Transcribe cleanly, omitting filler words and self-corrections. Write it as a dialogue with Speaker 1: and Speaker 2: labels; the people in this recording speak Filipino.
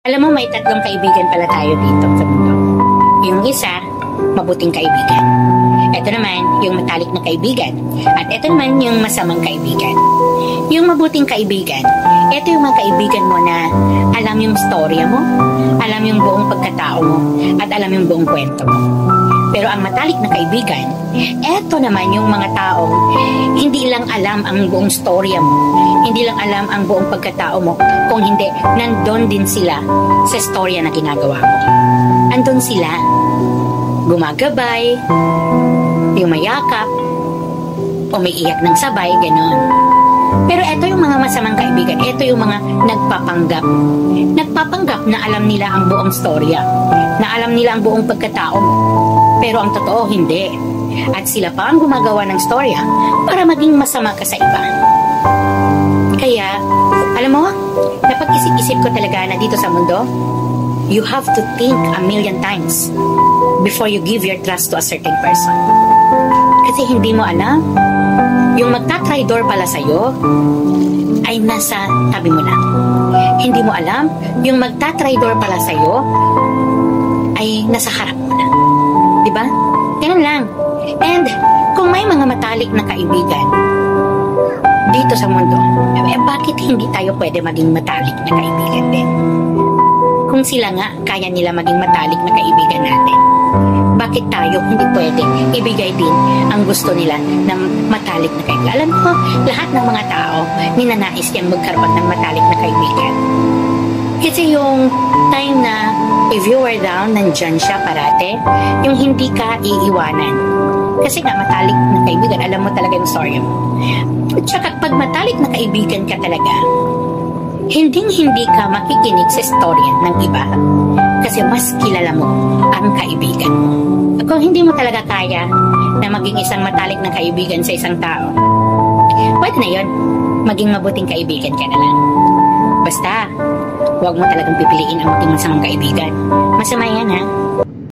Speaker 1: Alam mo, may tatlong kaibigan pala tayo dito sa mundo. Yung isa, mabuting kaibigan. Ito naman, yung matalik na kaibigan. At ito naman, yung masamang kaibigan. Yung mabuting kaibigan, ito yung mga kaibigan mo na alam yung storya mo, alam yung buong pagkatao mo, at alam yung buong kwento mo. Pero ang matalik na kaibigan, eto naman yung mga taong hindi lang alam ang buong storya mo, hindi lang alam ang buong pagkatao mo, kung hindi, nandun din sila sa storya na ginagawa mo. Andun sila, gumagabay, yung mayakap, umiiyak ng sabay, ganon. Pero eto yung mga masamang kaibigan, eto yung mga nagpapanggap. Nagpapanggap na alam nila ang buong storya, na alam nila ang buong pagkatao mo. Pero ang totoo, hindi. At sila pa ang gumagawa ng storya para maging masama ka sa iba. Kaya, alam mo, napag-isip-isip ko talaga na dito sa mundo, you have to think a million times before you give your trust to a certain person. Kasi hindi mo alam, yung magtatraidor pala sa'yo ay nasa tabi mo lang. Hindi mo alam, yung magtatraidor pala sa'yo ay nasa harap mo lang. Diba? Ganun lang. And kung may mga matalik na kaibigan dito sa mundo, bakit hindi tayo pwede maging matalik na kaibigan din? Kung sila nga, kaya nila maging matalik na kaibigan natin, bakit tayo hindi pwede ibigay din ang gusto nila ng matalik na kaibigan? Alam mo, lahat ng mga tao ninanais yang magkaroon ng matalik na kaibigan. Kasi yung time na if you were down, nandyan siya parate, yung hindi ka iiwanan. Kasi nga, matalik na kaibigan, alam mo talaga yung story mo. At saka, pag matalik na kaibigan ka talaga, hindi ka makikinig sa storya ng iba. Kasi mas kilala mo ang kaibigan mo. Kung hindi mo talaga kaya na maging isang matalik na kaibigan sa isang tao, pwede na yun, maging mabuting kaibigan ka na lang. Basta, huwag mo talagang pipiliin ang maging masamang kaibigan. Masama yan, ha?